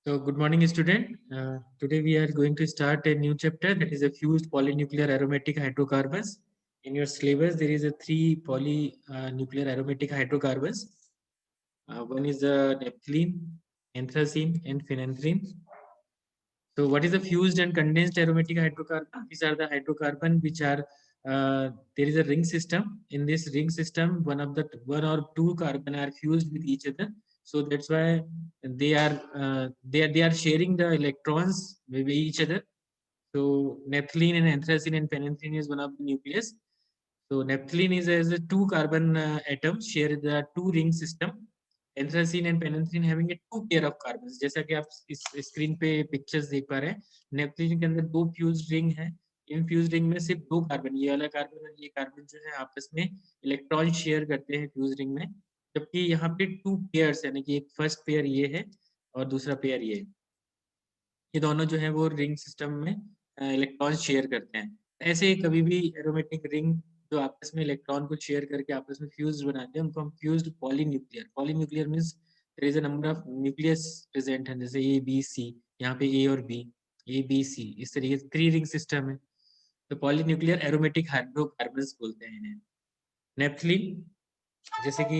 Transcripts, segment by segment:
So, good morning, student. Today we are going to start a new chapter, that is a fused polynuclear aromatic hydrocarbons. In your syllabus, there is a three polynuclear aromatic hydrocarbons. One is the naphthalene, anthracene, and phenanthrene. So, what is a fused and condensed aromatic hydrocarbon? These are the hydrocarbon which are there is a ring system. In this ring system, one or two carbon are fused with each other. So that's why they are sharing the electrons with each other. So naphthalene and anthracene and phenanthrene is one of the nucleus. So naphthalene is as a two carbon atoms share the two ring system. Anthracene and phenanthrene having a two pair of carbons. जैसा कि आप इस screen पे pictures देख पा रहे हैं, नेपथलीन के अंदर दो फ्यूज रिंग है. इन फ्यूज रिंग में सिर्फ दो कार्बन, ये वाला कार्बन और ये कार्बन जो है आपस में इलेक्ट्रॉन शेयर करते हैं फ्यूज रिंग में, जबकि यहाँ पे टू पेयर्स यानी कि एक फर्स्ट पेयर ये है और दूसरा पेयर ये है. ये दोनों जो है वो रिंग सिस्टम में इलेक्ट्रॉन शेयर करते हैं. ऐसे ही कभी भी एरोमेटिक रिंग जो आपस में इलेक्ट्रॉन को शेयर करके आपस में फ्यूज बनाते हैं उनको हम fused polynuclear. Polynuclear means there is a number of nucleus present है, जैसे ए बी सी, यहाँ पे ए और बी, ए बी सी, इस तरीके से थ्री रिंग सिस्टम है. तो पॉलीन्यूक्लियर एरोमेटिक हाइड्रोकार्बन्स बोलते हैं इन्हें. नेपथलीन, जैसे कि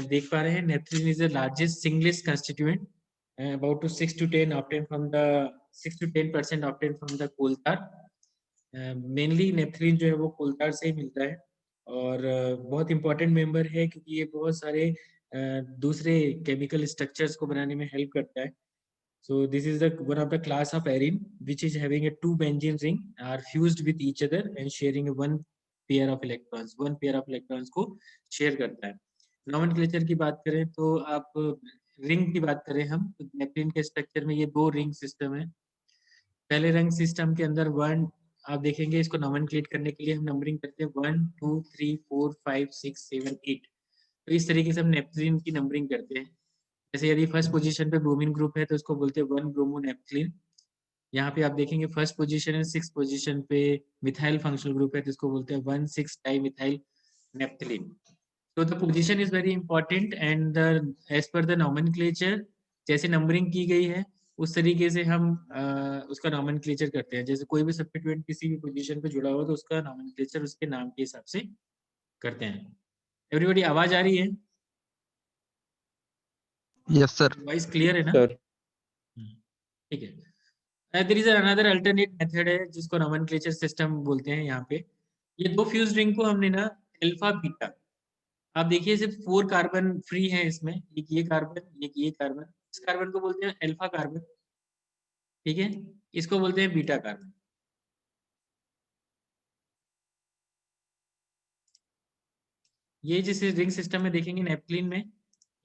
देख पा रहे हैं, naphthalene is the largest singlest constituent, about to 6 to 10 obtained from the 6 to 10% obtained from the coal tar. Mainly naphthalene जो है वो कोल tar से ही मिलता है और बहुत इंपॉर्टेंट मेंबर है क्योंकि ये बहुत सारे दूसरे केमिकल स्ट्रक्चर्स को बनाने में हेल्प करता है. So this is the one of the class of arene which is having a two benzene ring are fused with each other and sharing a one pair of electrons. One pair of electrons को share करता है. Nomenclature की बात करें तो आप ring की बात करें हम तो नेपथलीन के स्ट्रक्चर में ये दो रिंग सिस्टम है. पहले रिंग सिस्टम के अंदर वन, आप देखेंगे इसको नॉमेनक्लेट करने के लिए हम नंबरिंग करते हैं 1 2 3 4 5 6 7 8. तो इस तरीके से हम नेपथलीन की नंबरिंग करते हैं. जैसे यदि फर्स्ट पोजीशन पे ब्रोमीन ग्रुप है तो इसको बोलते हैं 1 ब्रोमो नेपथलीन. यहाँ पे आप देखेंगे फर्स्ट पोजीशन है, सिक्स पोजीशन पे मिथाइल फंक्शनल ग्रुप है तो इसको बोलते हैं 1,6 dimethyl नेपथलीन. So the position is very important and as per the nomenclature, जैसे नंबरिंग की गई है उस तरीके से हम उसका नॉमेनक्लेचर करते हैं. जैसे कोई भी सब्स्टिट्यूएंट किसी भी पोजीशन पे जुड़ा हुआ तो उसका नॉमेनक्लेचर उसके नाम के हिसाब से करते हैं. एवरीबॉडी आवाज आ रही है? Yes, sir. वॉइस क्लियर है ना? सर ठीक है. There is another alternate method है जिसको नॉमेनक्लेचर सिस्टम बोलते हैं. यहाँ पे ये दो फ्यूज रिंग को हमने ना अल्फा बीटा, आप देखिए सिर्फ 4 कार्बन फ्री है इसमें, एक ये कार्बन एक ये कार्बन, इस कार्बन को बोलते हैं अल्फा कार्बन, ठीक है, इसको बोलते हैं बीटा कार्बन. ये जिस रिंग सिस्टम में देखेंगे नेपथलीन में,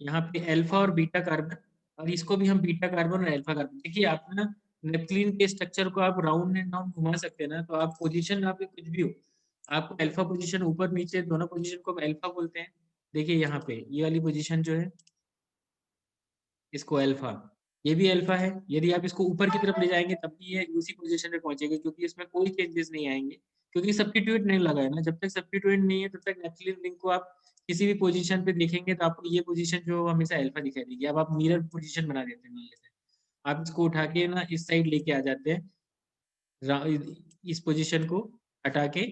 यहाँ पे अल्फा और बीटा कार्बन, और इसको भी हम बीटा कार्बन और अल्फा कार्बन. देखिए आप ना नेपथलीन के स्ट्रक्चर को आप राउंड एंड राउंड घुमा सकते हैं ना, तो आप पोजीशन आप कुछ भी हो, आपको अल्फा पोजीशन ऊपर नीचे दोनों पोजीशन को अल्फा बोलते हैं. देखिए यहाँ पे ये वाली पोजीशन जो है इसको अल्फा, ये भी अल्फा है. यदि आप इसको ऊपर की तरफ ले जाएंगे तब भी ये उसी पोजीशन पे पहुंचेगा क्योंकि इसमें कोई चेंजेस नहीं आएंगे क्योंकि सब्स्टिट्यूएंट नहीं लगा है ना. जब तक सब्स्टिट्यूएंट नहीं है तब तक नेपथलीन रिंग को आप किसी भी पोजीशन पे देखेंगे तो आपको ये पोजीशन जो हमेशा अल्फा दिखाई देगी. अब आप मिरर पोजीशन बना देते हैं, मान लेते हैं आप इसको उठा के ना इस साइड लेके आ जाते हैं, इस पोजीशन को हटा के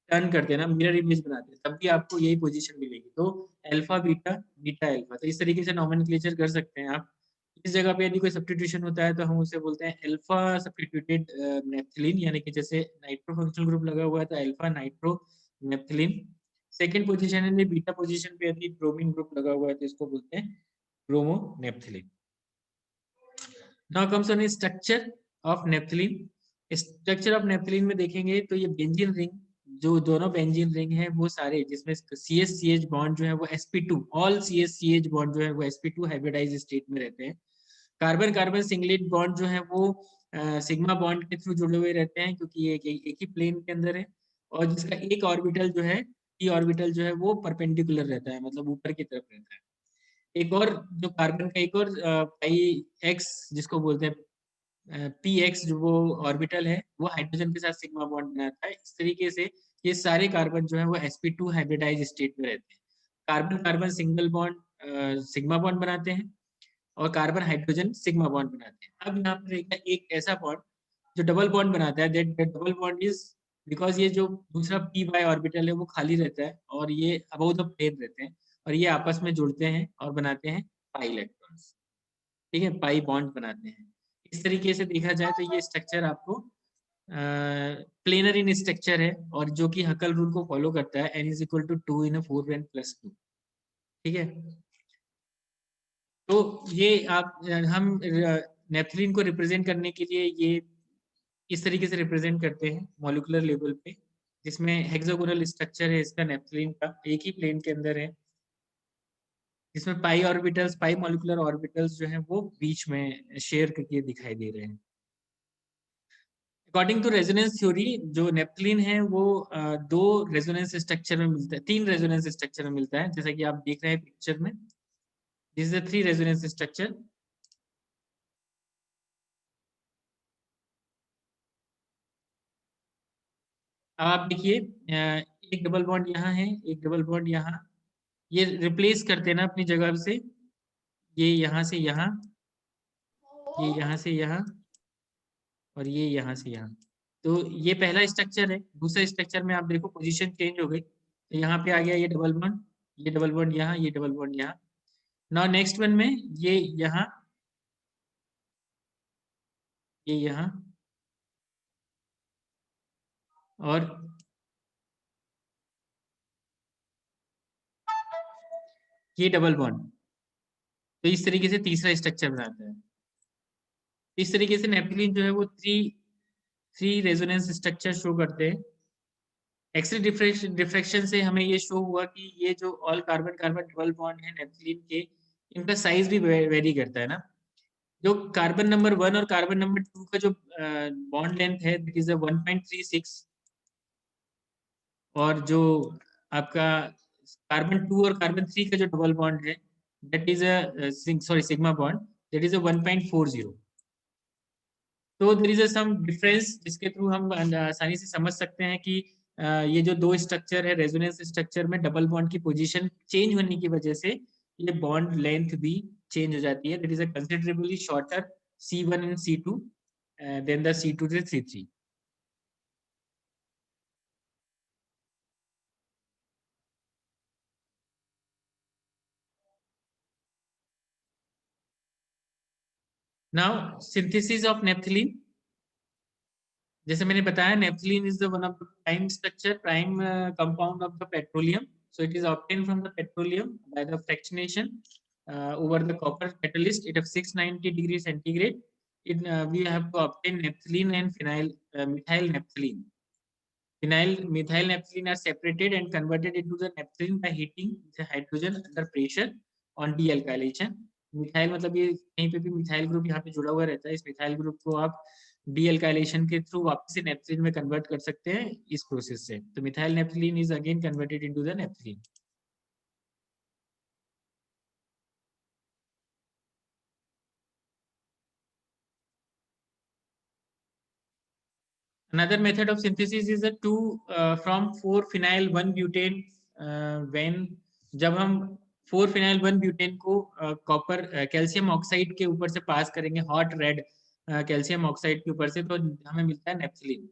टर्न करते हैं ना, मिरर इमेज बनाते हैं, तब भी आपको यही पोजीशन मिलेगी. तो अल्फा बीटा बीटा अल्फा, तो इस तरीके से नॉमेनक्लेचर कर सकते हैं आप. इस जगह पे यदि कोई सब्स्टिट्यूशन होता है तो हम उसे बोलते हैं अल्फा सब्स्टिट्यूटेड नेपथलीन, यानी कि जैसे नाइट्रो फंक्शनल ग्रुप लगा हुआ है तो अल्फा नाइट्रो नेपथलीन. सेकंड पोजीशन है बीटा पोजीशन पे यदि ब्रोमीन ग्रुप लगा हुआ है तो इसको बोलते हैं bromo naphthalene. Now comes on structure of naphthalene. Structure of naphthalene में देखेंगे तो ये बेंजीन रिंग, जो दोनों बेंजीन रिंग है वो सारे जिसमें CH बॉन्ड जो है वो sp2, ऑल CH बॉन्ड जो है वो sp2 हाइब्रिडाइज स्टेट में रहते हैं. कार्बन कार्बन सिंगलेट बॉन्ड जो है वो सिग्मा बॉन्ड के थ्रू जुड़े हुए रहते हैं क्योंकि ये एक ही प्लेन के अंदर है, और जिसका एक ऑर्बिटल जो है p ऑर्बिटल जो है वो परपेंडिकुलर रहता है, मतलब ऊपर की तरफ रहता है. एक और जो कार्बन का एक और पाई एक्स जिसको बोलते हैं पी एक्स, जो वो ऑर्बिटल है वो हाइड्रोजन के साथ सिग्मा बॉन्ड बनाता है. इस तरीके से ये सारे कार्बन जो है वो sp2 हाइब्रिडाइज स्टेट में रहते हैं. Carbon carbon single bond sigma bond बनाते हैं, और कार्बन हाइड्रोजन सिग्मा बॉन्ड बनाते हैं। अब यहाँ पर एक ऐसा बॉन्ड जो डबल बॉन्ड बनाता है, that double bond is because ये जो दूसरा पी वाई ऑर्बिटल है वो खाली रहता है और ये अबव द प्लेन रहते हैं और ये आपस में जुड़ते हैं और बनाते हैं पाई इलेक्ट्रॉन्स। ठीक है, पाई बॉन्ड बनाते हैं। इस तरीके से देखा जाए तो ये स्ट्रक्चर आपको प्लेनर इन स्ट्रक्चर है और जो कि हकल रूल को फॉलो करता है, n is equal to 2 in 4n+2। ठीक है, तो ये आप हम नेपथलीन को रिप्रेजेंट करने के लिए ये इस तरीके से रिप्रेजेंट करते हैं मॉलिक्यूलर लेवल पे, जिसमें हेक्सागोनल स्ट्रक्चर है इसका नेपथलीन का, एक ही प्लेन के अंदर है, जिसमें पाई ऑर्बिटल्स, पाई मॉलिक्यूलर ऑर्बिटल्स जो हैं वो बीच में शेयर करके दिखाई दे रहे हैं। अकॉर्डिंग टू रेजोनेंस थ्योरी, जो नेपथलीन है वो दो रेजोनेंस स्ट्रक्चर में मिलता है, तीन रेजोनेंस स्ट्रक्चर में मिलता है, जैसा कि आप देख रहे हैं पिक्चर में। This is 3 resonance structure. अब आप देखिए, एक डबल बॉन्ड यहाँ है, एक डबल बॉन्ड यहाँ, ये रिप्लेस करते हैं ना अपनी जगह से, ये यहाँ से यहाँ, ये यहाँ से यहाँ और ये यहाँ से यहाँ। तो ये पहला स्ट्रक्चर है। दूसरा स्ट्रक्चर में आप देखो पोजीशन चेंज हो गई, तो यहाँ पे आ गया ये डबल बॉन्ड, ये डबल बॉन्ड यहाँ, ये डबल बॉन्ड यहाँ। नाउ नेक्स्ट वन में ये यहाँ, ये यहाँ और ये डबल बॉन्ड। तो इस तरीके से तीसरा स्ट्रक्चर बनाता है। इस तरीके से नेपथलीन जो है वो थ्री रेजोनेंस स्ट्रक्चर शो करते हैं। एक्सरे डिफ्रैक्शन से हमें ये शो हुआ कि ये जो all carbon carbon double bond है नेपथलीन के, इनका साइज भी वेरी करता है ना। जो कार्बन नंबर 1 और कार्बन नंबर 2 का जो बॉन्ड लेंथ है दैट इज 1.36, और जो आपका कार्बन 2 और कार्बन 3 का जो डबल बॉन्ड है that is sorry sigma bond, that is 1.40। तो देयर इज सम डिफरेंस जिसके थ्रू हम आसानी से समझ सकते हैं कि ये जो दो स्ट्रक्चर है रेजोनेंस स्ट्रक्चर में, डबल बॉन्ड की पोजीशन चेंज होने की वजह से ये बॉन्ड लेंथ भी चेंज हो जाती है। That is a considerably shorter C1 and C2 then the C2 to C3। Now synthesis of naphthalene, जैसे मैंने बताया naphthalene is the one of the prime structure, prime compound of the petroleum. So it is obtained from the petroleum by the fractionation over the copper catalyst at 690 degrees centigrade. We have to obtain naphthalene and methyl naphthalene. Methyl naphthalene are separated and converted into the naphthalene by heating the hydrogen under pressure on dealkylation. Methyl मतलब ये कहीं पे भी methyl group यहाँ पे जुड़ा हुआ रहता है, इस मिथाइल ग्रुप को आप डीएल्काइलेशन के थ्रू वापस से नेपथलीन में कन्वर्ट कर सकते हैं इस प्रोसेस से। तो methyl naphthalene is again converted into the naphthalene. Another method of synthesis is a two from 4-phenyl 1-butane when जब हम 4-phenyl 1-butane को कॉपर कैल्शियम ऑक्साइड के ऊपर से पास करेंगे, हॉट रेड कैल्शियम ऑक्साइड के ऊपर से, तो हमें मिलता है नेपथलीन।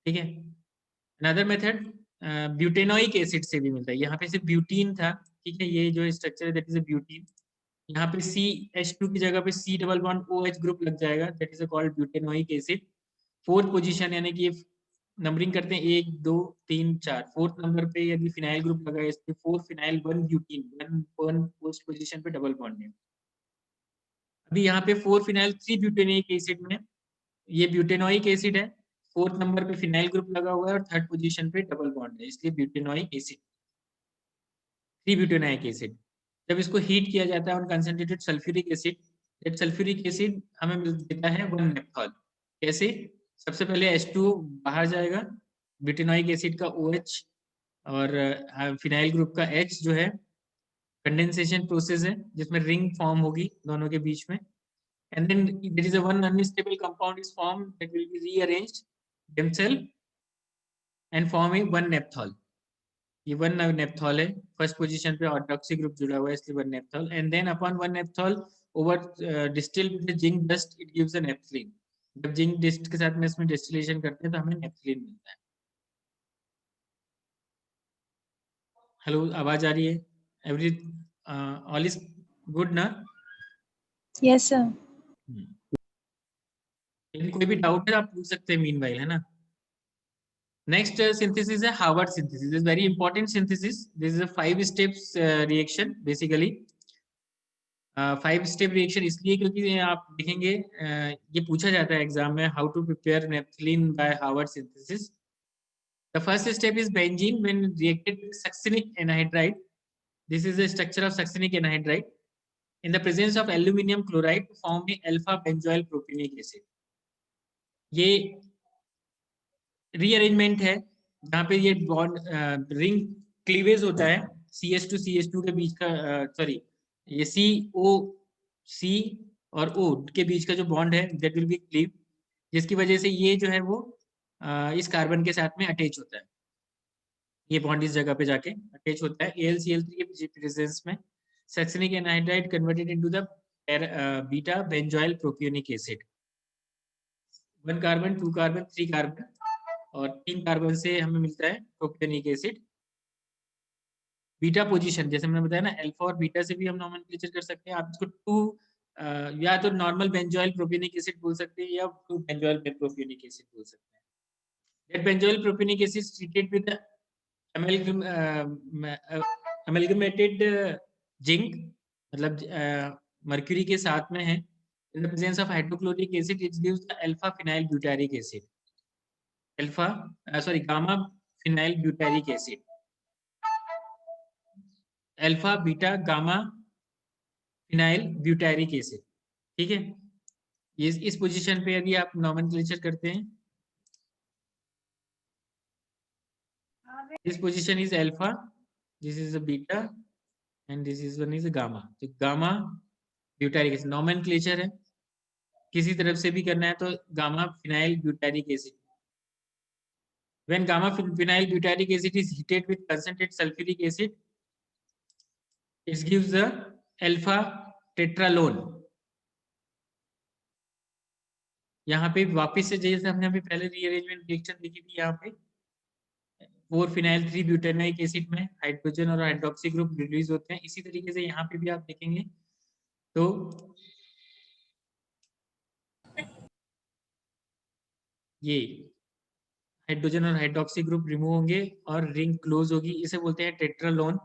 ठीक है, अनदर मेथड ब्यूटेनोइक एसिड से भी मिलता है। यहाँ पे सिर्फ ब्यूटीन था, ठीक है, ये जो स्ट्रक्चर है दैट इज अ ब्यूटीन। यहाँ पे CH2 की जगह पे C double bond OH group लग जाएगा, that is called butanoic acid. Fourth position यानी कि नंबरिंग करते हैं 1 2 3 4, फोर्थ नंबर पे यदि फिनाइल ग्रुप लगा है इस पे 4-phenyl 1-butene, one post position पे डबल बॉन्ड है। अभी यहाँ पे 4-phenyl 3-butanoic एसिड में ये ब्यूटेनोइक एसिड है, फोर्थ नंबर पे फिनाइल ग्रुप लगा हुआ है और थर्ड पोजीशन पे डबल बॉन्ड है, इसलिए ब्यूटेनोइक एसिड, 3-butanoic एसिड। जब इसको हीट किया जाता है on concentrated sulphuric acid, that sulphuric acid हमें मिल देता है 1 नेप्थॉल। कैसे? सबसे पहले H2 बाहर जाएगा, ब्यूटेनोइक एसिड का OH और फिनाइल ग्रुप का H जो है, कंडेंसेशन प्रोसेस है जिसमें रिंग फॉर्म होगी दोनों के बीच में, and then there is a one unstable compound is formed that will be rearranged themselves and form a 1 नेप्थॉल। ये 1 नेप्थॉल है, फर्स्ट पोजीशन पे ऑक्सी ग्रुप जुड़ा हुआ है इसलिए 1 naphthol, and then upon 1 naphthol over distil with zinc dust it gives a naphthalene. जब zinc dust के साथ में इसमें डिस्टिलेशन करते हैं तो हमें नेफ्थलीन मिलता है। हेलो, आवाज आ रही है? एवरी ऑल इज गुड ना? Yes sir. कोई भी डाउट है आप पूछ सकते हैं मीनवाइल, है ना? Next synthesis is Howard synthesis. This is very important synthesis. This is a 5 steps reaction basically. 5 step reaction इसलिए क्योंकि आप देखेंगे ये पूछा जाता है एग्जाम में, how to prepare naphthalene by Howard synthesis. The first step is benzene when reacted with succinic anhydride. This is the structure of succinic anhydride. In the presence of aluminum chloride to form a alpha benzoyl propionic acid. ये rearrangement है जहाँ पे ये bond ring cleavage होता है CH2 के बीच का, sorry ये COC और O के बीच का जो बॉन्ड है दैट विल बी क्लीव, जिसकी वजह से ये जो है वो इस कार्बन के साथ में अटैच होता है। ये बॉन्ड इस जगह पे जाके अटैच होता है AlCl3 के प्रेजेंस में। Succinic anhydride converted into the beta benzoyl propionic acid. 1 carbon 2 carbon 3 carbon और 3 कार्बन से हमें मिलता है प्रोपियोनिक एसिड। बीटा पोजीशन जैसे मैंने बताया ना, अल्फा और बीटा से भी हम नोमेनक्लेचर कर सकते हैं। आप इसको 2 या तो नॉर्मल बेंजोइल प्रोपियोनिक एसिड बोल सकते हैं या 2 बेंजोइल प्रोपियोनिक एसिड बोल सकते हैं। That benzoyl propionic acid treated with amalgamated zinc, मतलब मर्क्यूरी के साथ में है। In the presence of hydrochloric acid it gives the alpha phenyl butyric acid, gamma phenyl butyric acid, alpha beta gamma phenyl butyric acid. ठीक है, ये इस position पे यदि आप नोमेनक्लेचर करते हैं, this position is alpha, this is a beta and this is one is gamma. तो गामा ब्यूटारिक एसिड नोमेनक्लेचर है, किसी तरफ से भी करना है तो gamma phenyl butyric acid. When gamma phenyl butyric acid is heated with concentrated sulfuric acid, it gives the alpha tetralone. यहाँ पे वापस से जैसे हमने अभी पहले रीअरेंजमेंट रिएक्शन देखी थी, यहाँ पे 4 फिनाइल 3 ब्यूटेनोइक एसिड में हाइड्रोजन और हाइड्रोक्सी ग्रुप रिलीज होते हैं। इसी तरीके से यहाँ पे भी आप देखेंगे तो ये हाइड्रोजन और हाइड्रोक्सी ग्रुप रिमूव होंगे और रिंग क्लोज होगी। इसे बोलते हैं टेट्रालोन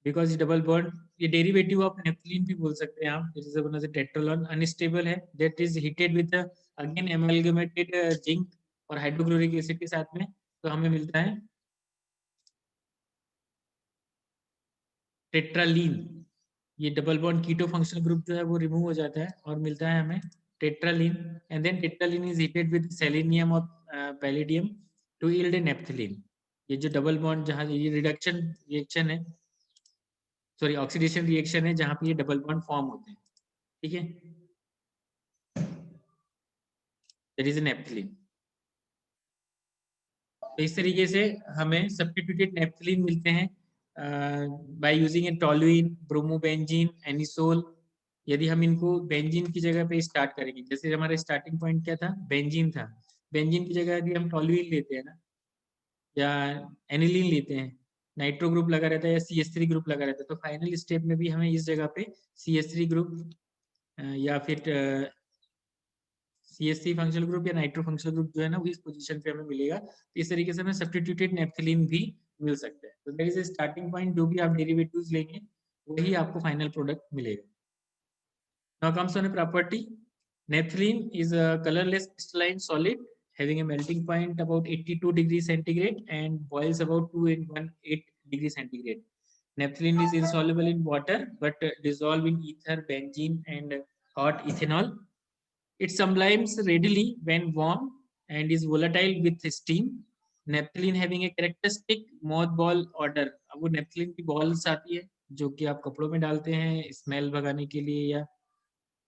बिकॉज डबल बॉन्ड, ये डेरिवेटिव ऑफ नेफ्थलीन भी बोल सकते हैं आप। जैसे बना से टेट्रालोन अनस्टेबल है, that is heated with again amalgamated zinc और हाइड्रोक्लोरिक एसिड के साथ में, तो हमें मिलता है टेट्रालीन। ये double bond keto functional group जो है वो रिमूव हो जाता है और मिलता है हमें tetralin. And then tetralin is heated with selenium और palladium to yield a naphthalene. ये जो डबल बॉन्ड जहाँ ये रिडक्शन रिएक्शन है, सॉरी ऑक्सीडेशन रिएक्शन है, जहाँ पे ये डबल बॉन्ड फॉर्म होते हैं। ठीक है, दैट इज नेफ्थलीन। तो इस तरीके से हमें सब्स्टिट्यूटेड नेफ्थलीन मिलते हैं by using A toluene, bromobenzene, anisole. यदि हम इनको बेंजीन की जगह पे स्टार्ट करेंगे, जैसे हमारा स्टार्टिंग पॉइंट क्या था, बेंजीन था, बेंजीन की जगह यदि हम टोलुइन लेते हैं ना या एनिलीन लेते हैं, नाइट्रो ग्रुप लगा रहता है या CH3 ग्रुप लगा रहता है, तो फाइनल स्टेप में भी हमें इस जगह पे CH3 ग्रुप या फिर CH3 फंक्शनल ग्रुप या नाइट्रो फंक्शनल ग्रुप जो है ना वो इस पोजीशन पे हमें मिलेगा। तो इस तरीके से हमें सब्स्टिट्यूटेड नेफ्थलीन भी मिल सकता है। तो दैट इज स्टार्टिंग पॉइंट, जो भी आप डेरिवेटिव्स लेंगे वही आपको फाइनल प्रोडक्ट मिलेगा। Now comes on a property, naphthalene is a colourless crystalline solid having a melting point about 82 degrees centigrade and boils about 218 degrees centigrade. Naphthalene is insoluble in water but dissolved in ether, benzene and hot ethanol. It sublimes readily when warm and is volatile with steam. Naphthalene having a characteristic mothball odor. अब वो naphthalene की balls आती है जो कि आप कपड़ों में डालते हैं स्मेल भगाने के लिए, या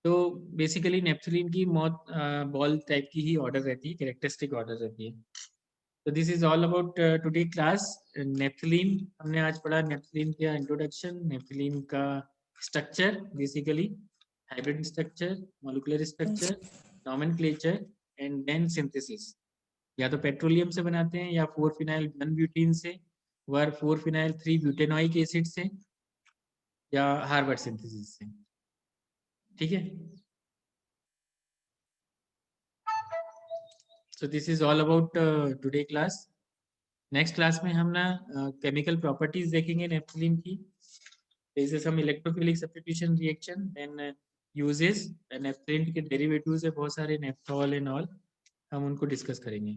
तो बेसिकली नेफ्थलीन की मौत बॉल टाइप की ही ऑर्डर रहती है, कैरेक्टरिस्टिक ऑर्डर रहती है। तो this is all about today class. Naphthalene हमने आज पढ़ा, नेफ्थलीन का इंट्रोडक्शन, नेफ्थलीन का structure basically hybrid structure, molecular structure, nomenclature and then synthesis. या तो पेट्रोलियम से बनाते हैं या 4-phenyl 1-butene से, वर 4-phenyl 3-butanoic एसिड से, या हार्वर्ड सिंथेसिस से. ठीक है. So this is all about today class. Next class में हम ना केमिकल प्रॉपर्टीज देखेंगे नेफ्थलीन की. जैसे some electrophilic substitution reaction, then uses, naphthalene के डेरिवेटिव्स है बहुत सारे, नेफ्थॉल एंड ऑल, हम उनको डिस्कस करेंगे.